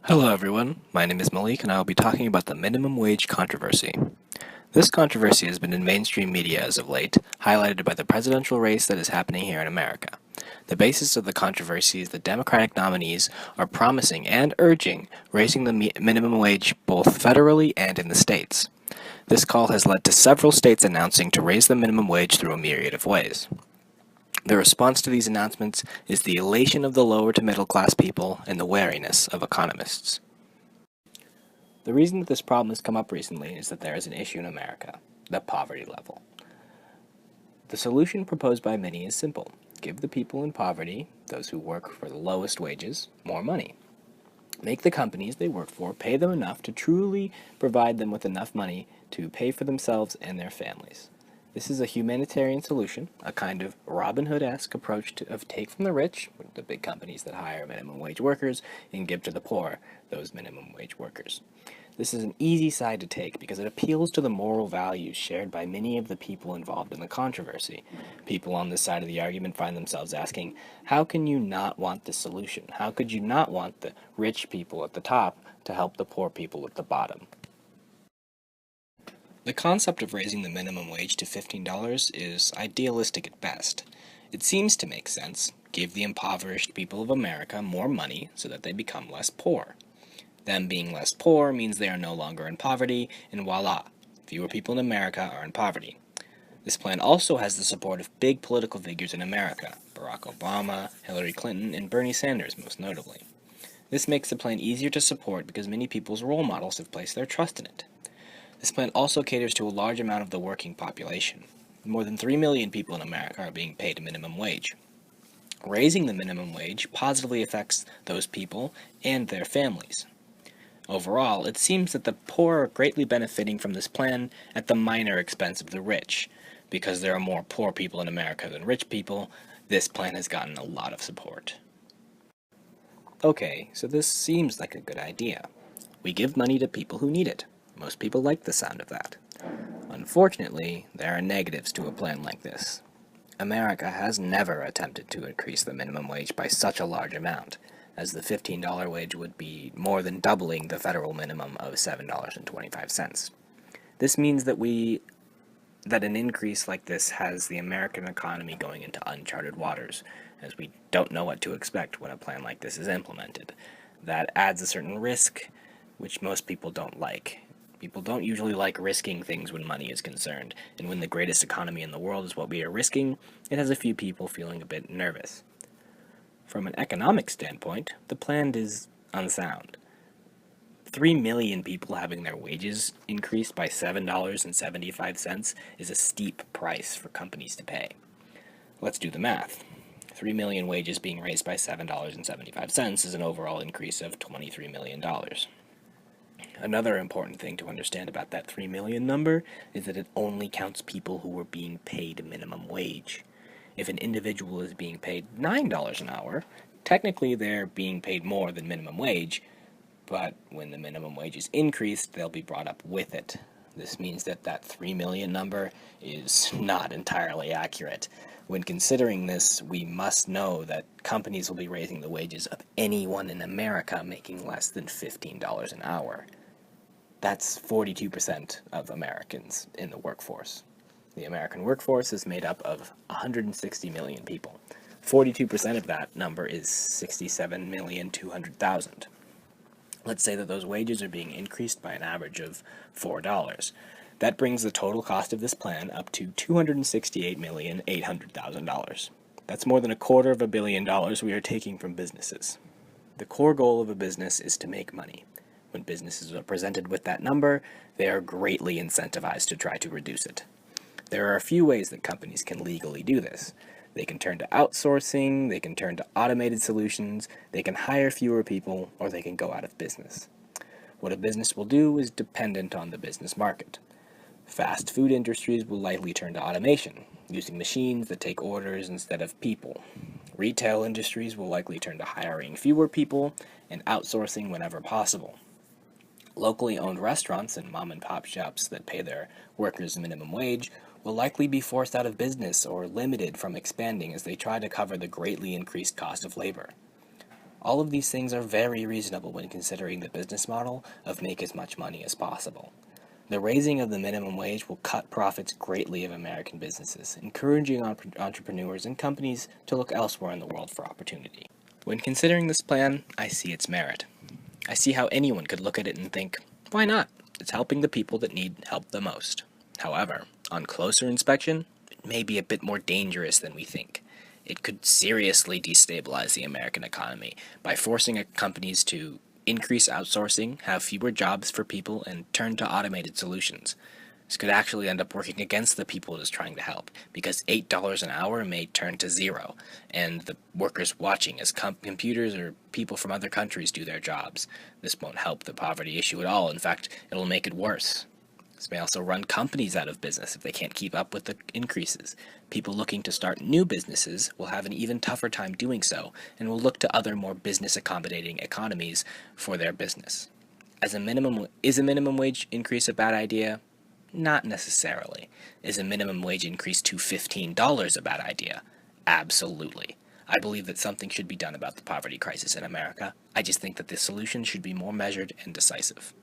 Hello everyone, my name is Malik and I will be talking about the minimum wage controversy. This controversy has been in mainstream media as of late, highlighted by the presidential race that is happening here in America. The basis of the controversy is that Democratic nominees are promising and urging raising the minimum wage both federally and in the states. This call has led to several states announcing to raise the minimum wage through a myriad of ways. The response to these announcements is the elation of the lower to middle class people and the wariness of economists. The reason that this problem has come up recently is that there is an issue in America, the poverty level. The solution proposed by many is simple. Give the people in poverty, those who work for the lowest wages, more money. Make the companies they work for pay them enough to truly provide them with enough money to pay for themselves and their families. This is a humanitarian solution, a kind of Robin Hood-esque approach of take from the rich, the big companies that hire minimum wage workers, and give to the poor, those minimum wage workers. This is an easy side to take because it appeals to the moral values shared by many of the people involved in the controversy. People on this side of the argument find themselves asking, how can you not want this solution? How could you not want the rich people at the top to help the poor people at the bottom? The concept of raising the minimum wage to $15 is idealistic at best. It seems to make sense. Give the impoverished people of America more money so that they become less poor. Them being less poor means they are no longer in poverty, and voila, fewer people in America are in poverty. This plan also has the support of big political figures in America, Barack Obama, Hillary Clinton, and Bernie Sanders most notably. This makes the plan easier to support because many people's role models have placed their trust in it. This plan also caters to a large amount of the working population. More than 3 million people in America are being paid a minimum wage. Raising the minimum wage positively affects those people and their families. Overall, it seems that the poor are greatly benefiting from this plan at the minor expense of the rich. Because there are more poor people in America than rich people, this plan has gotten a lot of support. Okay, so this seems like a good idea. We give money to people who need it. Most people like the sound of that. Unfortunately, there are negatives to a plan like this. America has never attempted to increase the minimum wage by such a large amount, as the $15 wage would be more than doubling the federal minimum of $7.25. This means that an increase like this has the American economy going into uncharted waters, as we don't know what to expect when a plan like this is implemented. That adds a certain risk, which most people don't like. People don't usually like risking things when money is concerned, and when the greatest economy in the world is what we are risking, it has a few people feeling a bit nervous. From an economic standpoint, the plan is unsound. 3 million people having their wages increased by $7.75 is a steep price for companies to pay. Let's do the math. 3 million wages being raised by $7.75 is an overall increase of $23 million. Another important thing to understand about that 3 million number is that it only counts people who are being paid minimum wage. If an individual is being paid $9 an hour, technically they're being paid more than minimum wage, but when the minimum wage is increased, they'll be brought up with it. This means that that 3 million number is not entirely accurate. When considering this, we must know that companies will be raising the wages of anyone in America making less than $15 an hour. That's 42% of Americans in the workforce. The American workforce is made up of 160 million people. 42% of that number is 67,200,000. Let's say that those wages are being increased by an average of $4. That brings the total cost of this plan up to $268,800,000. That's more than $250 million we are taking from businesses. The core goal of a business is to make money. When businesses are presented with that number, they are greatly incentivized to try to reduce it. There are a few ways that companies can legally do this. They can turn to outsourcing, they can turn to automated solutions, they can hire fewer people, or they can go out of business. What a business will do is dependent on the business market. Fast food industries will likely turn to automation, using machines that take orders instead of people. Retail industries will likely turn to hiring fewer people and outsourcing whenever possible. Locally owned restaurants and mom-and-pop shops that pay their workers minimum wage will likely be forced out of business or limited from expanding as they try to cover the greatly increased cost of labor. All of these things are very reasonable when considering the business model of make as much money as possible. The raising of the minimum wage will cut profits greatly of American businesses, encouraging entrepreneurs and companies to look elsewhere in the world for opportunity. When considering this plan, I see its merit. I see how anyone could look at it and think, why not? It's helping the people that need help the most. However, on closer inspection, it may be a bit more dangerous than we think. It could seriously destabilize the American economy by forcing companies to increase outsourcing, have fewer jobs for people, and turn to automated solutions. This could actually end up working against the people it is trying to help, because $8 an hour may turn to zero, and the workers watching as computers or people from other countries do their jobs. This won't help the poverty issue at all. In fact, it'll make it worse. This may also run companies out of business if they can't keep up with the increases. People looking to start new businesses will have an even tougher time doing so, and will look to other more business-accommodating economies for their business. Is a minimum wage increase a bad idea? Not necessarily. Is a minimum wage increase to $15 a bad idea? Absolutely. I believe that something should be done about the poverty crisis in America. I just think that the solution should be more measured and decisive.